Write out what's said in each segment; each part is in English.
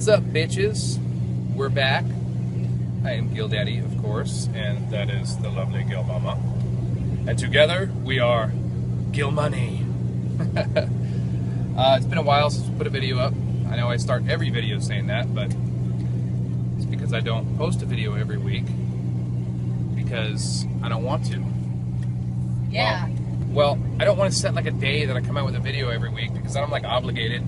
What's up, bitches? We're back. I am Gil Daddy, of course, and that is the lovely Gil Mama. And together we are Gil Money. It's been a while since we put a video up. I know I start every video saying that, but it's because I don't post a video every week because I don't want to. Yeah. Well, I don't want to set like a day that I come out with a video every week because then I'm like obligated.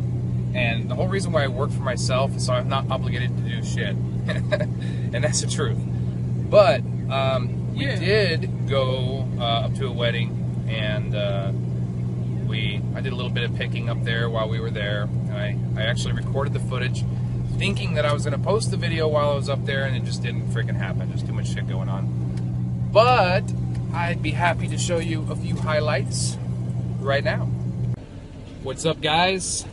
And the whole reason why I work for myself is so I'm not obligated to do shit. And that's the truth. But we did go up to a wedding, and I did a little bit of picking up there while we were there. I actually recorded the footage thinking that I was going to post the video while I was up there, and it just didn't freaking happen. There's too much shit going on. But I'd be happy to show you a few highlights right now. What's up, guys?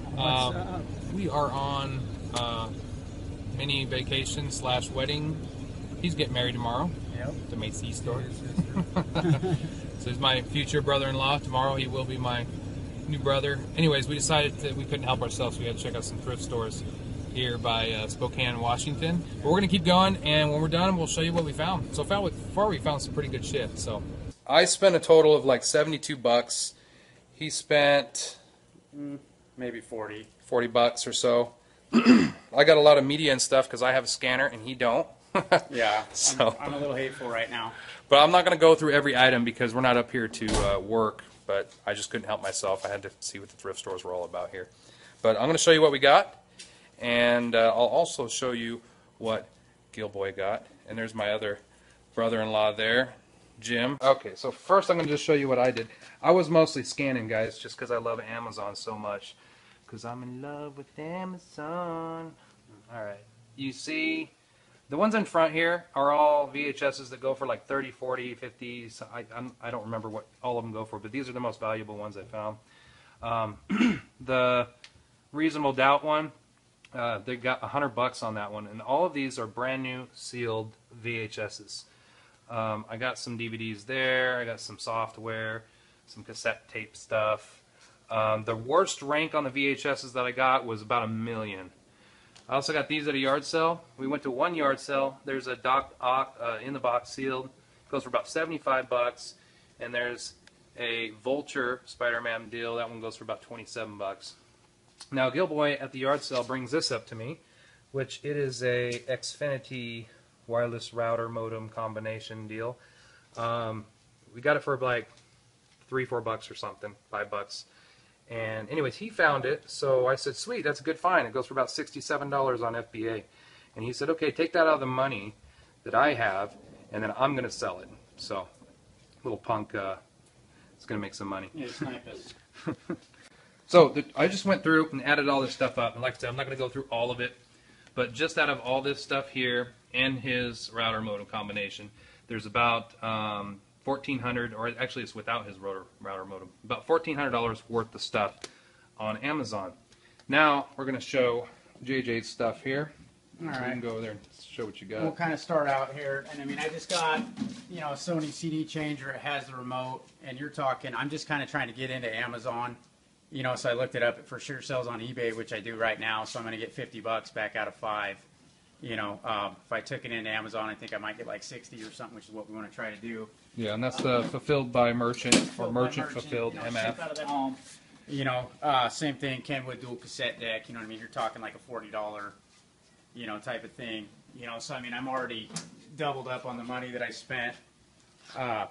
We are on mini vacation / wedding. He's getting married tomorrow. Yep. The Macy's store. So he's my future brother-in-law. Tomorrow he will be my new brother. Anyways, we decided that we couldn't help ourselves. We had to check out some thrift stores here by Spokane, Washington. But we're going to keep going, and when we're done, we'll show you what we found. So far we found some pretty good shit. So I spent a total of like 72 bucks. He spent maybe 40 bucks or so. I got a lot of media and stuff because I have a scanner and he don't. Yeah, so I'm a little hateful right now. But I'm not going to go through every item because we're not up here to work, but I just couldn't help myself. I had to see what the thrift stores were all about here. But I'm going to show you what we got, and I'll also show you what Gilboy got. And there's my other brother-in-law there, Jim. Okay, so first I'm going to just show you what I did. I was mostly scanning, guys, just because I love Amazon so much. Because I'm in love with Amazon. Alright, you see, the ones in front here are all VHSs that go for like 30, 40, 50. So I don't remember what all of them go for, but these are the most valuable ones I found. The Reasonable Doubt one, they got $100 on that one, and all of these are brand new sealed VHSs. I got some DVDs there, I got some software, some cassette tape stuff. The worst rank on the VHSs that I got was about $1 million. I also got these at a yard sale. We went to one yard sale. There's a in the box sealed. It goes for about 75 bucks. And there's a Vulture Spider-Man deal. That one goes for about 27 bucks. Now Gilboy at the yard sale brings this up to me, which it is a Xfinity wireless router modem combination deal. We got it for like $3, $4 or something, $5. And anyways, he found it, so I said, sweet, that's a good find. It goes for about $67 on FBA. And he said, okay, take that out of the money that I have, and then I'm going to sell it. So, little punk is going to make some money. Yeah, snipe us. So, I just went through and added all this stuff up. And like I said, I'm not going to go through all of it. But just out of all this stuff here and his router modem combination, there's about $1,400, or actually it's without his router modem, about $1,400 worth of stuff on Amazon. Now we're going to show JJ's stuff here. All right. So you can go over there and show what you got. We'll kind of start out here, and I mean, I just got, a Sony CD changer. It has the remote, and you're talking, I'm just kind of trying to get into Amazon, so I looked it up. It for sure sells on eBay, which I do right now, so I'm going to get $50 back out of 5. If I took it into Amazon, I think I might get like 60 or something, which is what we want to try to do. Yeah, and that's fulfilled by merchant, or merchant fulfilled MF. Out of that home. Same thing, Kenwood dual cassette deck, you know what I mean? You're talking like a $40, type of thing. So I mean, I'm already doubled up on the money that I spent. We're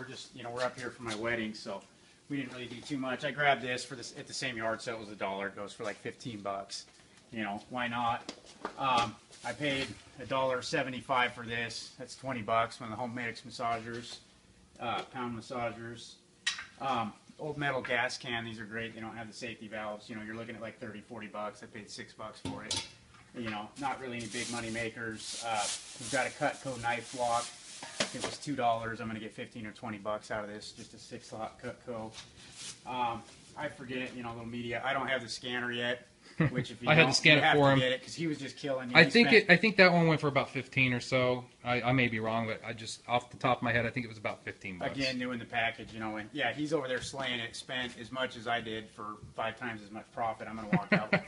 just, we're up here for my wedding, so we didn't really do too much. I grabbed this for this at the same yard sale. It was $1. It goes for like $15. Why not? I paid $1.75 for this. That's 20 bucks. One of the Homemedics massagers, pound massagers. Old metal gas can. These are great. They don't have the safety valves. You're looking at like 30, 40 bucks. I paid $6 for it. Not really any big money makers. We've got a Cutco knife block. It was $2. I'm going to get 15 or 20 bucks out of this. Just a 6-slot Cutco. I forget, little media. I don't have the scanner yet. which if you I had don't, to scan you it have for to him. get it because he was just killing you. I He think spent- I think that one went for about 15 or so. I may be wrong, but I just off the top of my head, I think it was about 15 bucks. Again, doing the package, you know, and yeah, he's over there slaying it. Spent as much as I did for 5 times as much profit. I'm going to walk out with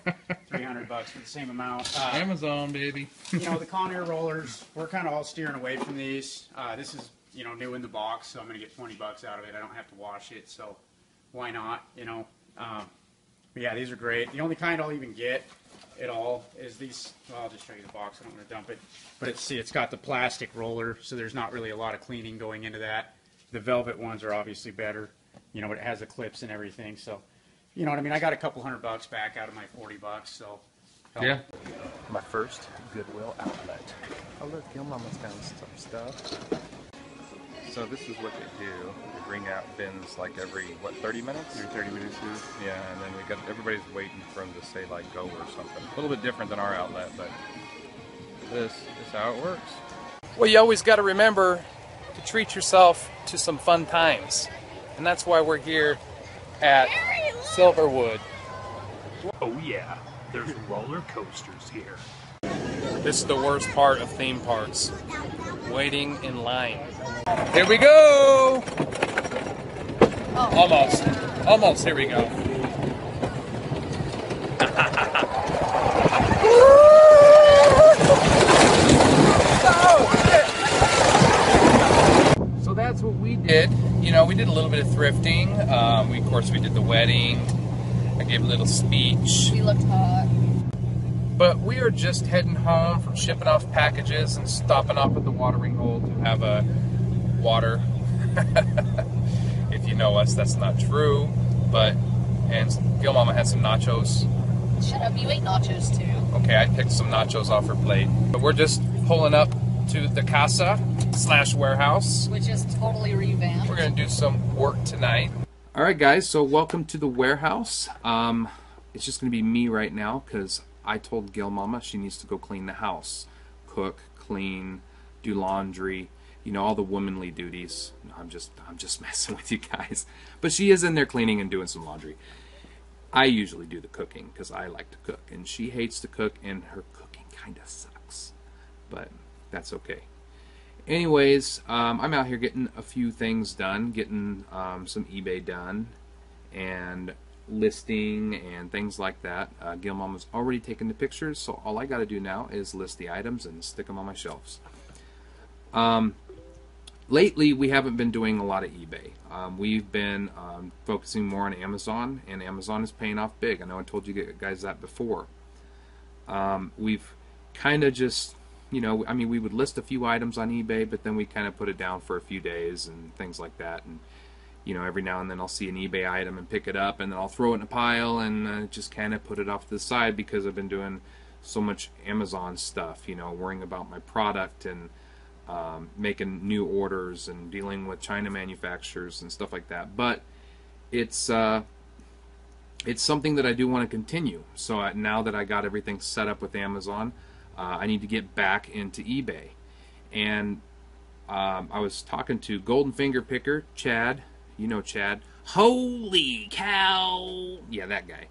$300 for the same amount. Amazon, baby. You know, the Conair rollers, we're kind of all steering away from these. This is, you know, new in the box, so I'm going to get $20 out of it. I don't have to wash it, so why not, you know? But yeah, these are great. The only kind I'll even get at all is these. Well, I'll just show you the box. I don't want to dump it. But it's got the plastic roller, so there's not really a lot of cleaning going into that. The velvet ones are obviously better. You know, it has the clips and everything. So, you know what I mean? I got a couple $100 back out of my $40. So, Yeah. My first Goodwill outlet. Oh look, Gil Mama's got some stuff. So this is what they do. They bring out bins like every, what, 30 minutes? every 30 minutes. Yeah, and then we got everybody's waiting for them to say like go or something. A little bit different than our outlet, but this is how it works. Well, you always got to remember to treat yourself to some fun times, and that's why we're here at Silverwood. Oh yeah, there's roller coasters here. This is the worst part of theme parks. Waiting in line. Here we go! Almost. Almost, here we go. So that's what we did. You know, we did a little bit of thrifting. Of course, we did the wedding. I gave a little speech. We looked hot. But we are just heading home from shipping off packages and stopping off at the watering hole to have a water. If you know us, that's not true. And Gil Mama had some nachos. Shut up, you ate nachos too. Okay, I picked some nachos off her plate. But we're just pulling up to the casa/warehouse. Which is totally revamped. We're gonna do some work tonight. All right, guys. So welcome to the warehouse. It's just gonna be me right now because I told Gil Mama she needs to go clean the house, cook, clean, do laundry, you know, all the womanly duties. No, I'm just messing with you guys. But she is in there cleaning and doing some laundry. I usually do the cooking because I like to cook, and she hates to cook, and her cooking kind of sucks. But that's okay. Anyways, I'm out here getting a few things done, getting some eBay done, and listing and things like that. Gil Mama's already taken the pictures, so all I got to do now is list the items and stick them on my shelves. Lately, we haven't been doing a lot of eBay. We've been focusing more on Amazon, and Amazon is paying off big. I know I told you guys that before. We've kind of just, you know, I mean, we would list a few items on eBay, but then we kind of put it down for a few days and things like that. And you know, every now and then I'll see an eBay item and pick it up, and then I'll throw it in a pile and just kind of put it off to the side because I've been doing so much Amazon stuff, you know, worrying about my product and making new orders and dealing with China manufacturers and stuff like that. But it's something that I do want to continue. So now that I got everything set up with Amazon, I need to get back into eBay. And I was talking to Golden Finger Picker, Chad. You know Chad. Holy cow! Yeah, that guy.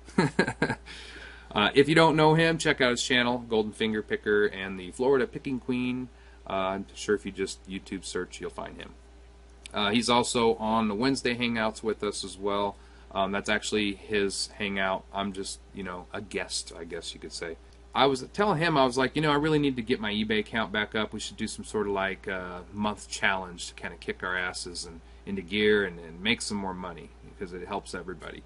If you don't know him, check out his channel, Golden Finger Picker and the Florida Picking Queen. I'm sure if you just YouTube search, you'll find him. He's also on the Wednesday Hangouts with us as well. That's actually his hangout. I'm just, you know, a guest, I guess you could say. I was telling him, I was like, you know, I really need to get my eBay account back up. We should do some sort of like month challenge to kind of kick our asses and into gear and make some more money because it helps everybody.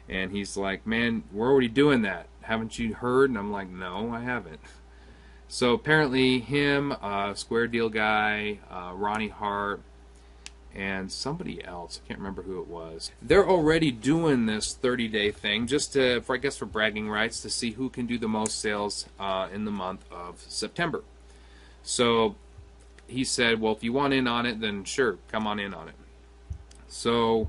And he's like, man, we're already doing that. Haven't you heard? And I'm like, no, I haven't. So apparently him, Square Deal Guy, Ronnie Hart, and somebody else, I can't remember who it was. They're already doing this 30-day thing just to, I guess for bragging rights, to see who can do the most sales in the month of September. So he said, well, if you want in on it, then sure, come on in on it. So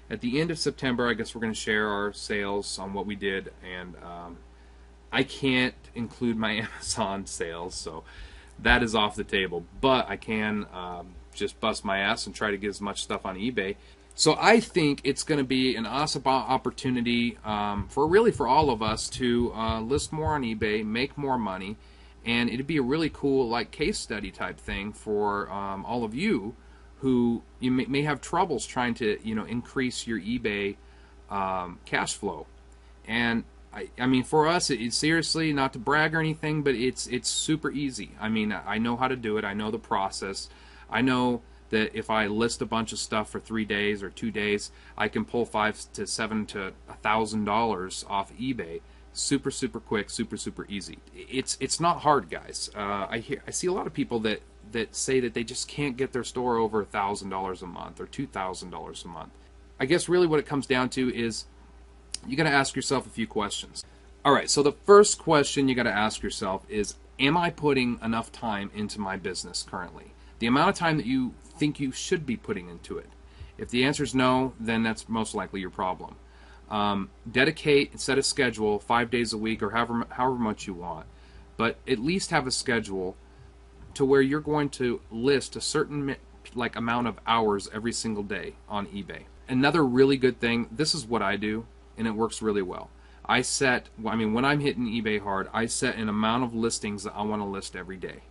at the end of September, I guess we're going to share our sales on what we did, and I can't include my Amazon sales, so that is off the table. But I can just bust my ass and try to get as much stuff on eBay. So I think it's going to be an awesome opportunity for all of us to list more on eBay, make more money, and it'd be a really cool like case study type thing for all of you who you may have troubles trying to increase your eBay cash flow. And I mean, for us, it's seriously, not to brag or anything, but it's super easy. I mean, I know how to do it. I know the process. I know that if I list a bunch of stuff for 3 days or 2 days, I can pull $500 to $700 to $1,000 off eBay. Super quick, super easy. It's not hard, guys. I see a lot of people that say that they just can't get their store over $1,000 a month or $2,000 a month. I guess really what it comes down to is you got to ask yourself a few questions. All right, so the first question you got to ask yourself is, am I putting enough time into my business currently? The amount of time that you think you should be putting into it. If the answer is no, then that's most likely your problem. Dedicate and set a schedule 5 days a week or however much you want, but at least have a schedule to where you're going to list a certain amount of hours every single day on eBay. Another really good thing, this is what I do, and it works really well. When I'm hitting eBay hard, I set an amount of listings that I want to list every day.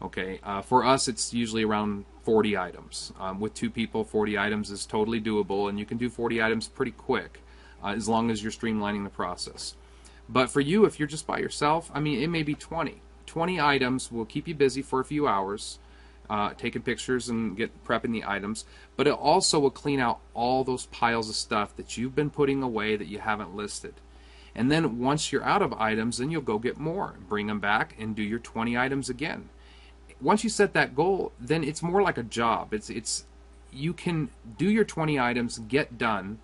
Okay, for us it's usually around 40 items. With 2 people, 40 items is totally doable, and you can do 40 items pretty quick as long as you're streamlining the process. But for you, if you're just by yourself, I mean, it may be 20. 20 items will keep you busy for a few hours, taking pictures and prepping the items, but it also will clean out all those piles of stuff that you've been putting away that you haven't listed. And then once you're out of items, then you'll go get more, bring them back, and do your 20 items again. Once you set that goal, then it's more like a job. You can do your 20 items, get done,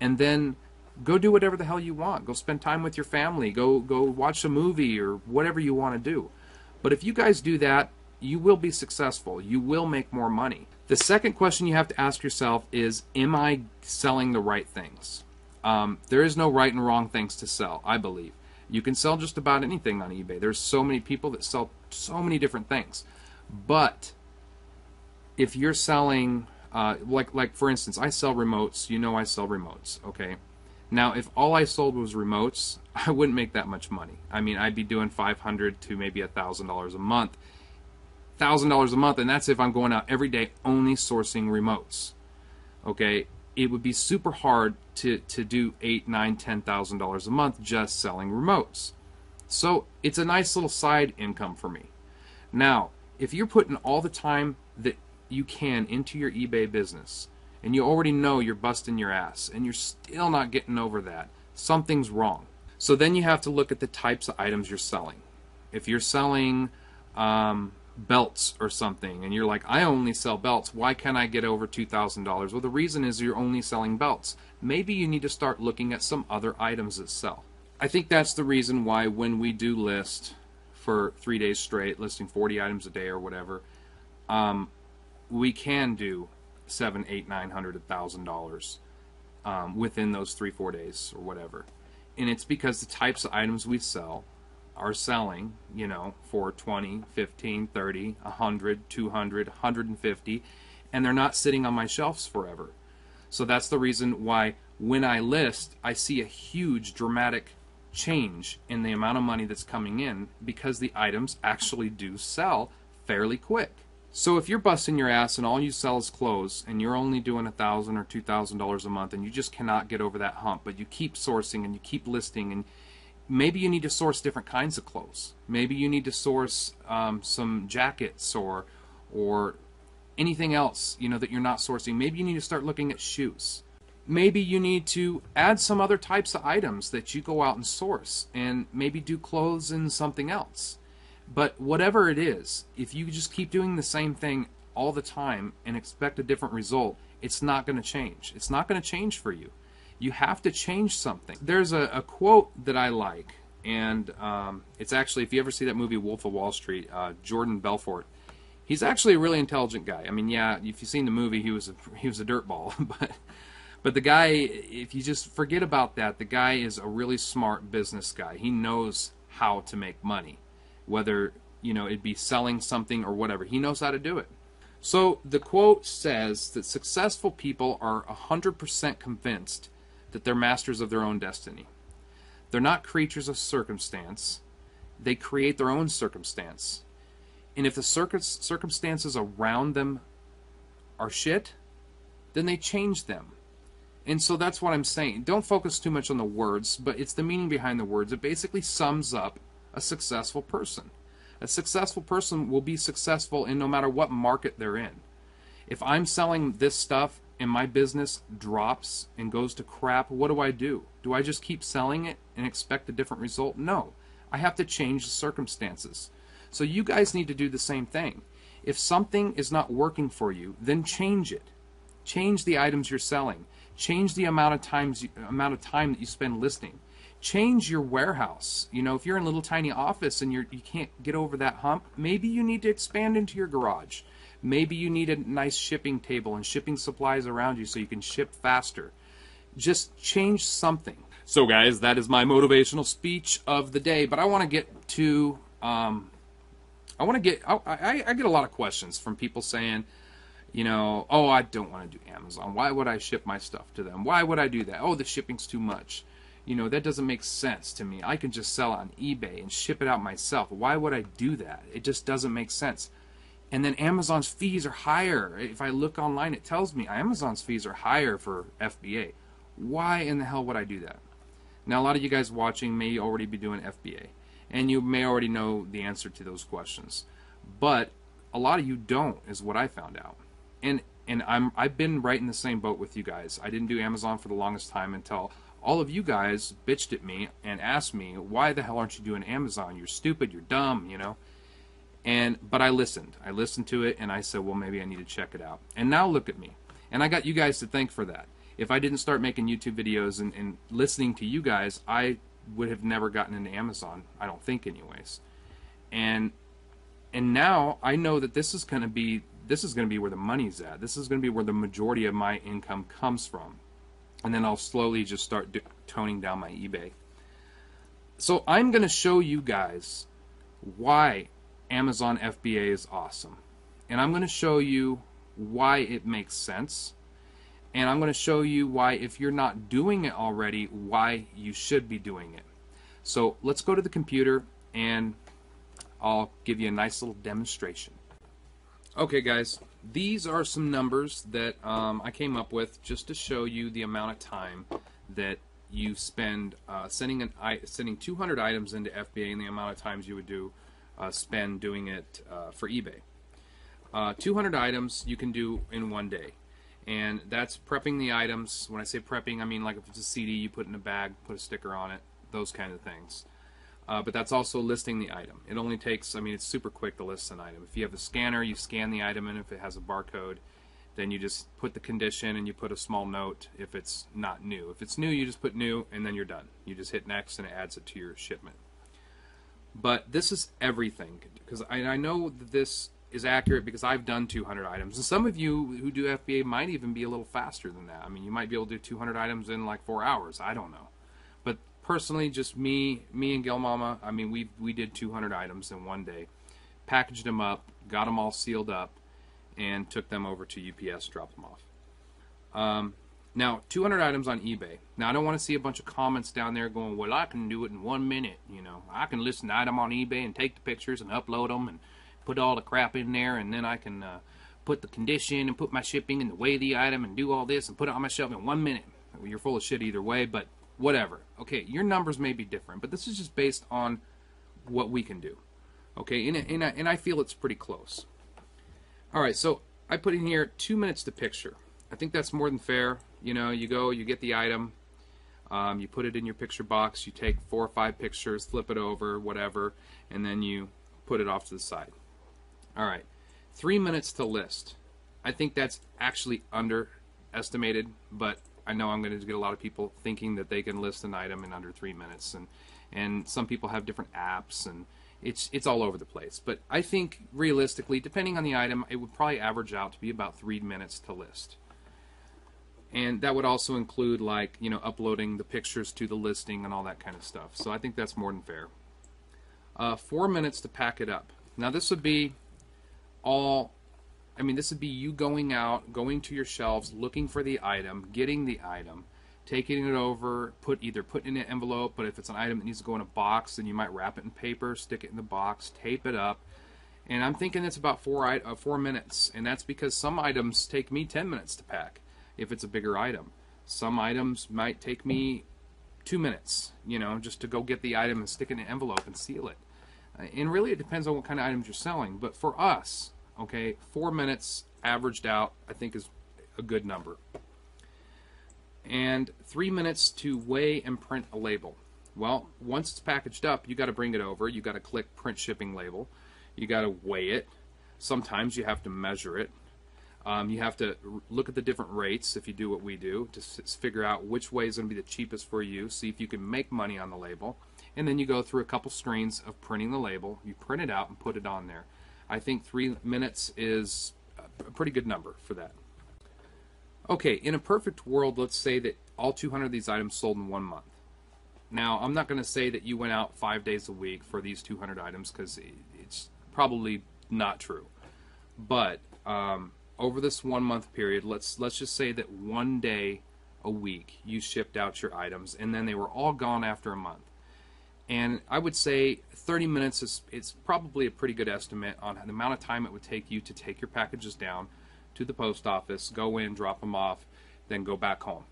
and then go do whatever the hell you want. Go spend time with your family. Go watch a movie or whatever you want to do. But if you guys do that, you will be successful. You will make more money. The second question you have to ask yourself is, am I selling the right things? There is no right and wrong things to sell, I believe. You can sell just about anything on eBay. There's so many people that sell so many different things. But if you're selling, like for instance, I sell remotes. You know I sell remotes, okay? Now, if all I sold was remotes, I wouldn't make that much money. I mean, I'd be doing $500 to maybe $1,000 a month. $1,000 a month, and that's if I'm going out every day only sourcing remotes. Okay? It would be super hard to do $8,000, $9,000, $10,000 a month just selling remotes. So it's a nice little side income for me. Now, if you're putting all the time that you can into your eBay business, and you already know you're busting your ass, and you're still not getting over that, something's wrong. So then you have to look at the types of items you're selling. If you're selling belts or something, and you're like, I only sell belts, why can't I get over $2,000? Well, the reason is you're only selling belts. Maybe you need to start looking at some other items that sell. I think that's the reason why when we do list for 3 days straight, listing 40 items a day or whatever, we can do $700, $800, $900, $1,000 within those 3-4 days or whatever. And it's because the types of items we sell are selling, for 20, 15, 30, 100, 200, 150, and they're not sitting on my shelves forever. So that's the reason why when I list, I see a huge dramatic change in the amount of money that's coming in, because the items actually do sell fairly quick. So if you're busting your ass and all you sell is clothes, and you're only doing $1,000 or $2,000 a month, and you just cannot get over that hump, but you keep sourcing and you keep listing, and maybe you need to source different kinds of clothes. Maybe you need to source some jackets or anything else that you're not sourcing. Maybe you need to start looking at shoes. Maybe you need to add some other types of items that you go out and source, and maybe do clothes and something else. But whatever it is, if you just keep doing the same thing all the time and expect a different result, it's not going to change. It's not going to change for you. You have to change something. There's a quote that I like, and it's actually, if you ever see that movie Wolf of Wall Street, Jordan Belfort, he's actually a really intelligent guy. I mean, yeah, if you've seen the movie, he was a dirtball, but the guy, if you just forget about that, the guy is a really smart business guy. He knows how to make money, whether you know, it'd be selling something or whatever. He knows how to do it. So the quote says that successful people are 100% convinced that they're masters of their own destiny. They're not creatures of circumstance. They create their own circumstance. And if the circumstances around them are shit, then they change them. And so that's what I'm saying. Don't focus too much on the words, but it's the meaning behind the words. It basically sums up a successful person. A successful person will be successful in no matter what market they're in. If I'm selling this stuff and my business drops and goes to crap, what do? Do I just keep selling it and expect a different result? No. I have to change the circumstances. So you guys need to do the same thing. If something is not working for you, then change it. Change the items you're selling. Change the amount of time that you spend listing. Change your warehouse. You know, if you're in a little tiny office and you can't get over that hump, maybe you need to expand into your garage. Maybe you need a nice shipping table and shipping supplies around you so you can ship faster. Just change something. So guys, that is my motivational speech of the day. But I want to get to, I get a lot of questions from people saying, you know, oh, I don't want to do Amazon. Why would I ship my stuff to them? Why would I do that? Oh, the shipping's too much. You know, that doesn't make sense to me. I can just sell on eBay and ship it out myself. Why would I do that? It just doesn't make sense. And then Amazon's fees are higher. If I look online, it tells me Amazon's fees are higher for FBA. Why in the hell would I do that? Now, a lot of you guys watching may already be doing FBA, and you may already know the answer to those questions. But a lot of you don't, is what I found out. And I've been right in the same boat with you guys. I didn't do Amazon for the longest time until all of you guys bitched at me and asked me, why the hell aren't you doing Amazon? You're stupid, you're dumb, you know. But I listened. I listened to it, and I said, well, maybe I need to check it out. And now look at me. And I got you guys to thank for that. If I didn't start making YouTube videos and listening to you guys, I would have never gotten into Amazon. I don't think, anyways. And now I know that this is going to be where the money's at. This is going to be where the majority of my income comes from. And then I'll slowly just start toning down my eBay. So I'm going to show you guys why Amazon FBA is awesome. And I'm going to show you why it makes sense. And I'm going to show you why, if you're not doing it already, why you should be doing it. So let's go to the computer and I'll give you a nice little demonstration. Okay guys, these are some numbers that I came up with just to show you the amount of time that you spend sending 200 items into FBA and the amount of times you would spend doing it for eBay. 200 items you can do in one day. And that's prepping the items. When I say prepping, I mean like if it's a CD, you put it in a bag, put a sticker on it, those kind of things. But that's also listing the item. It only takes, I mean, it's super quick to list an item. If you have a scanner, you scan the item, and if it has a barcode, then you just put the condition and you put a small note if it's not new. If it's new, you just put new, and then you're done. You just hit next, and it adds it to your shipment. But this is everything, because I know that this is accurate because I've done 200 items. And some of you who do FBA might even be a little faster than that. I mean, you might be able to do 200 items in like 4 hours. I don't know. But personally, just me and Gil Mama, I mean, we did 200 items in one day. Packaged them up, got them all sealed up, and took them over to UPS, dropped them off. Now, 200 items on eBay. Now, I don't want to see a bunch of comments down there going, well, I can do it in 1 minute. You know, I can list an item on eBay and take the pictures and upload them and put all the crap in there, and then I can put the condition and put my shipping and weigh the item and do all this and put it on my shelf in 1 minute. Well, you're full of shit either way, but whatever. Okay, your numbers may be different, but this is just based on what we can do. Okay, and I feel it's pretty close. All right, so I put in here 2 minutes to picture. I think that's more than fair. You know, you go, you get the item, you put it in your picture box, you take 4 or 5 pictures, flip it over, whatever, and then you put it off to the side. All right, 3 minutes to list. I think that's actually underestimated, but I know I'm going to get a lot of people thinking that they can list an item in under 3 minutes, and some people have different apps, and it's all over the place. But I think realistically, depending on the item, it would probably average out to be about 3 minutes to list. And that would also include, like, you know, uploading the pictures to the listing and all that kind of stuff. So I think that's more than fair. 4 minutes to pack it up. Now this would be this would be you going out, going to your shelves, looking for the item, getting the item, taking it over, either put it in an envelope, but if it's an item that needs to go in a box, then you might wrap it in paper, stick it in the box, tape it up. And I'm thinking it's about 4 minutes, and that's because some items take me 10 minutes to pack if it's a bigger item. Some items might take me 2 minutes, just to go get the item and stick it in an envelope and seal it. And really it depends on what kind of items you're selling. But for us, okay, 4 minutes averaged out, I think, is a good number. And 3 minutes to weigh and print a label. Well, once it's packaged up, you got to bring it over. You got to click print shipping label. You got to weigh it. Sometimes you have to measure it. You have to look at the different rates if you do what we do to figure out which way is going to be the cheapest for you. See if you can make money on the label. And then you go through a couple screens of printing the label. You print it out and put it on there. I think 3 minutes is a pretty good number for that. Okay, in a perfect world, let's say that all 200 of these items sold in 1 month. Now, I'm not going to say that you went out 5 days a week for these 200 items because it's probably not true. But over this 1 month period, let's just say that 1 day a week you shipped out your items, and then they were all gone after a month. And I would say 30 minutes is probably a pretty good estimate on the amount of time it would take you to take your packages down to the post office, go in, drop them off, then go back home.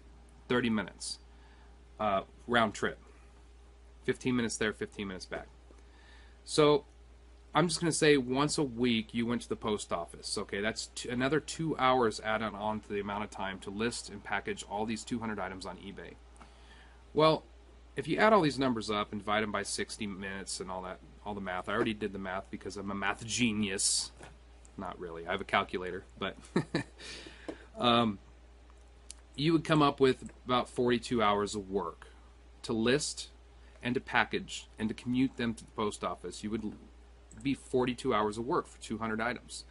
30 minutes. Round trip. 15 minutes there, 15 minutes back. So I'm just going to say once a week you went to the post office. Okay, that's another 2 hours added on to the amount of time to list and package all these 200 items on eBay. Well, if you add all these numbers up and divide them by 60 minutes and all the math, I already did the math because I'm a math genius. Not really. I have a calculator, but you would come up with about 42 hours of work to list and to package and to commute them to the post office. You would be 42 hours of work for 200 items.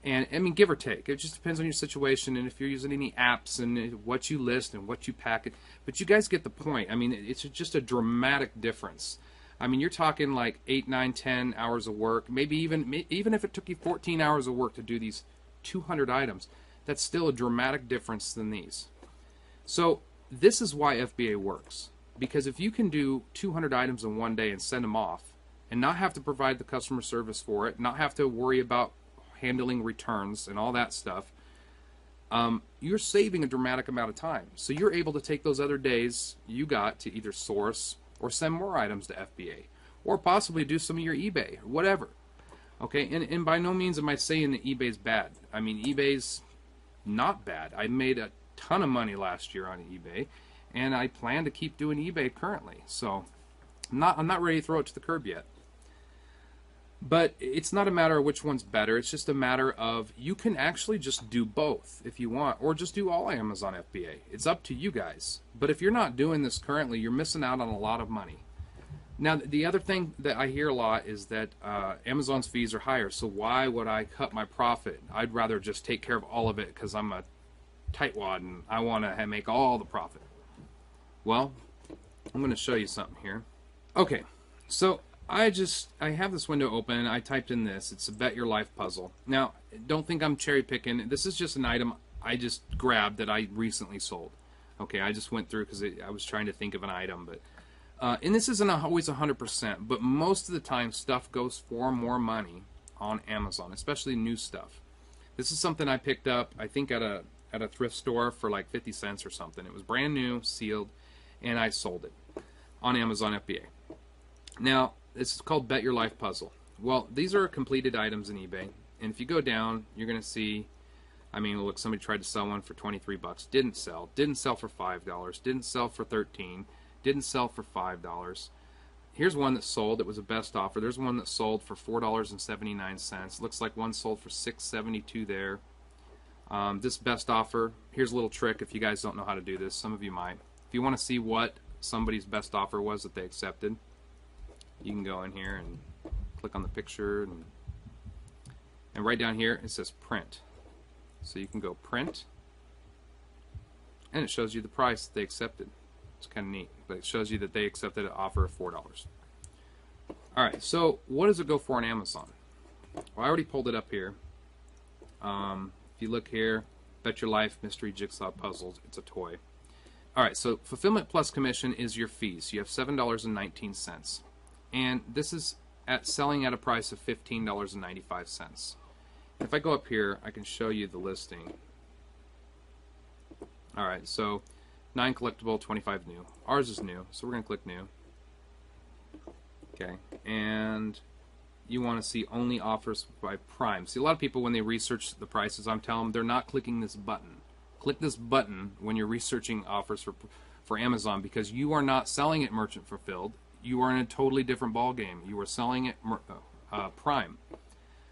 And I mean, give or take. It just depends on your situation and if you're using any apps and what you list and what you package. But you guys get the point. I mean, it's just a dramatic difference. I mean, you're talking like 8, 9, 10 hours of work. Maybe even if it took you 14 hours of work to do these 200 items, that's still a dramatic difference than these. So this is why FBA works. Because if you can do 200 items in 1 day and send them off and not have to provide the customer service for it, not have to worry about handling returns and all that stuff, you're saving a dramatic amount of time. So you're able to take those other days you got to either source or send more items to FBA, or possibly do some of your eBay, or whatever. Okay, and by no means am I saying that eBay's bad. I mean, eBay's not bad. I made a ton of money last year on eBay, and I plan to keep doing eBay currently. So I'm not ready to throw it to the curb yet. But it's not a matter of which one's better. It's just a matter of you can actually just do both if you want, or just do all Amazon FBA. It's up to you guys. But if you're not doing this currently, you're missing out on a lot of money. Now, the other thing that I hear a lot is that Amazon's fees are higher, so why would I cut my profit? I'd rather just take care of all of it because I'm a tightwad and I want to make all the profit. Well, I'm going to show you something here. Okay, so I have this window open. I typed in this. It's a Bet Your Life puzzle. Now, don't think I'm cherry picking. This is just an item I just grabbed that I recently sold. Okay, I just went through because I was trying to think of an item. But and this isn't always 100%, but most of the time stuff goes for more money on Amazon, especially new stuff. This is something I picked up, I think, at a thrift store for like 50 cents or something. It was brand new, sealed, and I sold it on Amazon FBA. Now, this is called Bet Your Life Puzzle. Well, these are completed items in eBay, and if you go down, you're going to see, I mean, look, somebody tried to sell one for 23 bucks, didn't sell for $5, didn't sell for $13, didn't sell for $5. Here's one that sold. It was a best offer. There's one that sold for $4.79. Looks like one sold for $6.72 there. This best offer, here's a little trick if you guys don't know how to do this. Some of you might. If you want to see what somebody's best offer was that they accepted, you can go in here and click on the picture, and right down here it says print. So you can go print, and it shows you the price that they accepted. It's kind of neat, but it shows you that they accepted an offer of $4. Alright, so what does it go for on Amazon? Well, I already pulled it up here. If you look here, Bet Your Life Mystery Jigsaw Puzzles, it's a toy. All right, so fulfillment plus commission is your fees. You have $7.19. And this is selling at a price of $15.95. If I go up here, I can show you the listing. All right, so 9 collectible, 25 new. Ours is new, so we're going to click new. Okay, and you want to see only offers by Prime. See, a lot of people, when they research the prices, I'm telling them they're not clicking this button. Click this button when you're researching offers for Amazon, because you are not selling it merchant fulfilled. You are in a totally different ball game. You are selling it Prime.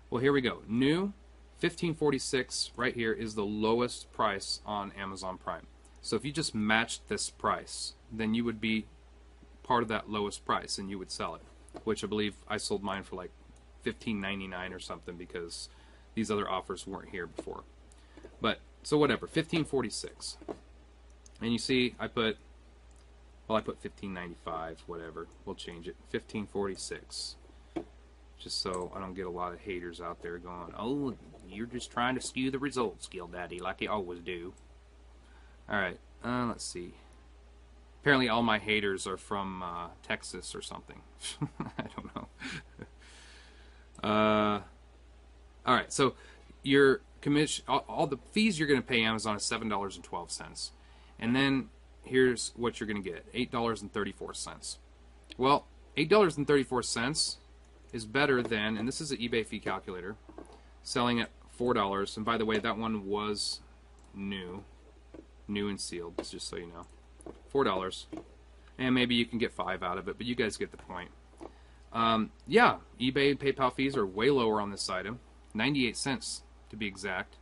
Well, here we go. New, $15.46 right here is the lowest price on Amazon Prime. So if you just matched this price, then you would be part of that lowest price and you would sell it, which I believe I sold mine for like $15.99 or something, because these other offers weren't here before. But so whatever, $15.46. And you see I put $15.95, whatever. We'll change it. $15.46. Just so I don't get a lot of haters out there going, "Oh, you're just trying to skew the results, Skill Daddy, like you always do." Alright, let's see. Apparently all my haters are from Texas or something. I don't know. Alright, so your commission, all the fees you're going to pay Amazon is $7.12. And then here's what you're going to get, $8.34. Well, $8.34 is better than, and this is an eBay fee calculator, selling at $4. And by the way, that one was new and sealed, just so you know. $4. And maybe you can get 5 out of it, but you guys get the point. Yeah, eBay and PayPal fees are way lower on this item. 98 cents to be exact.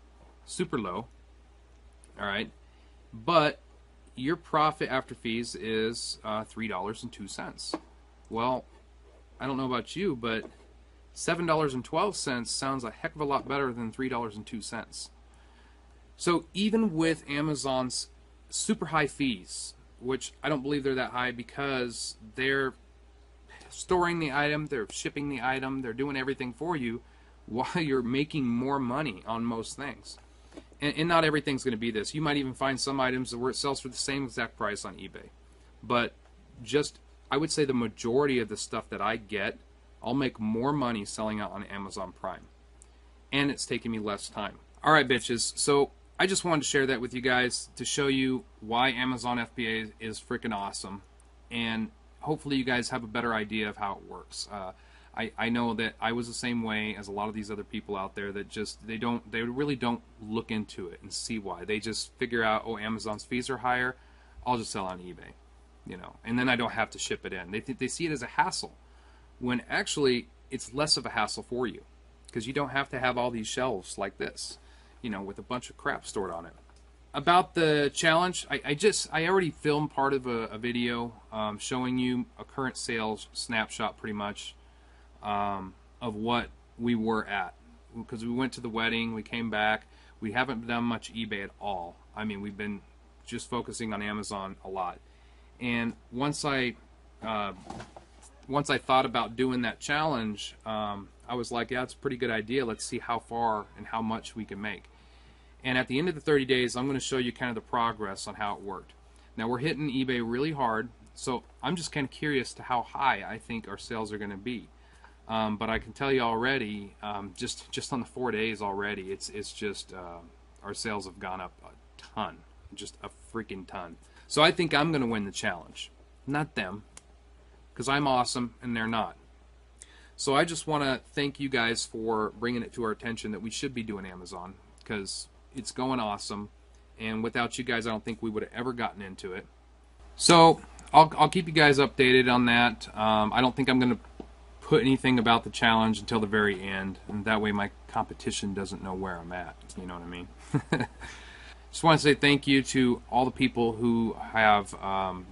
Super low. Alright. But your profit after fees is $3.02. Well, I don't know about you, but $7.12 sounds a heck of a lot better than $3.02. So even with Amazon's super high fees, which I don't believe they're that high, because they're storing the item, they're shipping the item, they're doing everything for you while you're making more money on most things. And not everything's going to be this. You might even find some items where it sells for the same exact price on eBay. But just, I would say the majority of the stuff that I get, I'll make more money selling out on Amazon Prime. And it's taking me less time. Alright, bitches, so I just wanted to share that with you guys to show you why Amazon FBA is freaking awesome. And hopefully you guys have a better idea of how it works. I know that I was the same way as a lot of these other people out there that just, they really don't look into it and see why. They just figure out, oh, Amazon's fees are higher, I'll just sell on eBay, you know, and then I don't have to ship it in. They see it as a hassle, when actually it's less of a hassle for you, because you don't have to have all these shelves like this, you know, with a bunch of crap stored on it. About the challenge, I already filmed part of a video showing you a current sales snapshot, pretty much, of what we were at, because we went to the wedding, we came back, we haven't done much eBay at all. I mean, we've been just focusing on Amazon a lot. And once I thought about doing that challenge, I was like, yeah, it's a pretty good idea. Let's see how far and how much we can make. And at the end of the 30 days, I'm going to show you kind of the progress on how it worked. Now, we're hitting eBay really hard, so I'm just kind of curious to how high I think our sales are going to be. But I can tell you already, just on the 4 days already, it's just our sales have gone up a ton, just a freaking ton. So I think I'm going to win the challenge, not them, because I'm awesome and they're not. So I just want to thank you guys for bringing it to our attention that we should be doing Amazon, because it's going awesome, and without you guys, I don't think we would have ever gotten into it. So I'll keep you guys updated on that. I don't think I'm going to put anything about the challenge until the very end, and that way my competition doesn't know where I'm at. You know what I mean? Just want to say thank you to all the people who have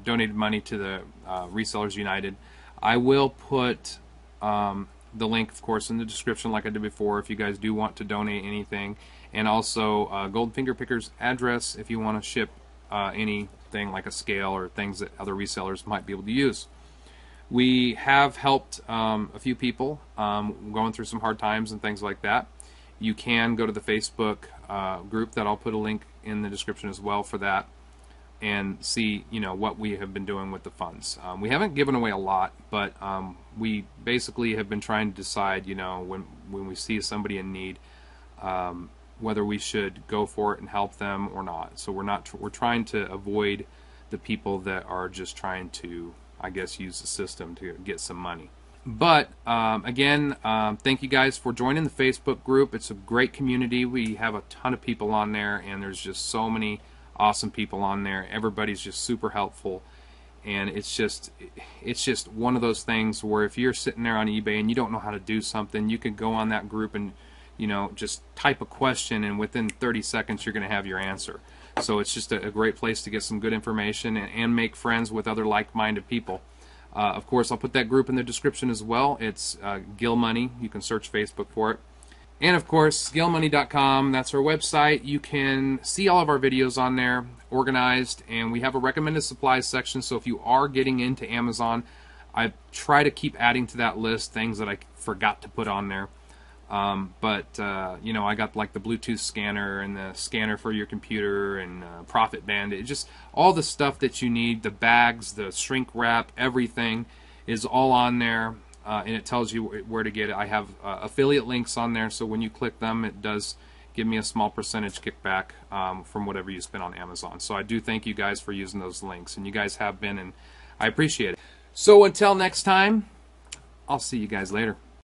donated money to the Resellers United. I will put the link, of course, in the description like I did before if you guys do want to donate anything. And also Gold Finger Picker's address if you want to ship anything like a scale or things that other resellers might be able to use. We have helped a few people going through some hard times and things like that. You can go to the Facebook group that I'll put a link in the description as well for that, and see, you know, what we have been doing with the funds. We haven't given away a lot, but we basically have been trying to decide, you know, when we see somebody in need, whether we should go for it and help them or not. So we're trying to avoid the people that are just trying to, I guess, use the system to get some money. But again, thank you guys for joining the Facebook group. It's a great community. We have a ton of people on there, and there's just so many awesome people on there. Everybody's just super helpful, and it's just one of those things where if you're sitting there on eBay and you don't know how to do something, you can go on that group and, you know, just type a question, and within 30 seconds you're going to have your answer. So it's just a great place to get some good information and make friends with other like-minded people. Of course, I'll put that group in the description as well. It's Gil Money. You can search Facebook for it. And of course, gilmoney.com, that's our website. You can see all of our videos on there, organized, and we have a recommended supplies section. So if you are getting into Amazon, I try to keep adding to that list things that I forgot to put on there. You know, I got like the Bluetooth scanner and the scanner for your computer and Profit Bandit. Just all the stuff that you need, the bags, the shrink wrap, everything is all on there, and it tells you where to get it. I have affiliate links on there, so when you click them, it does give me a small percentage kickback from whatever you spend on Amazon. So I do thank you guys for using those links, and you guys have been, and I appreciate it. So until next time, I'll see you guys later.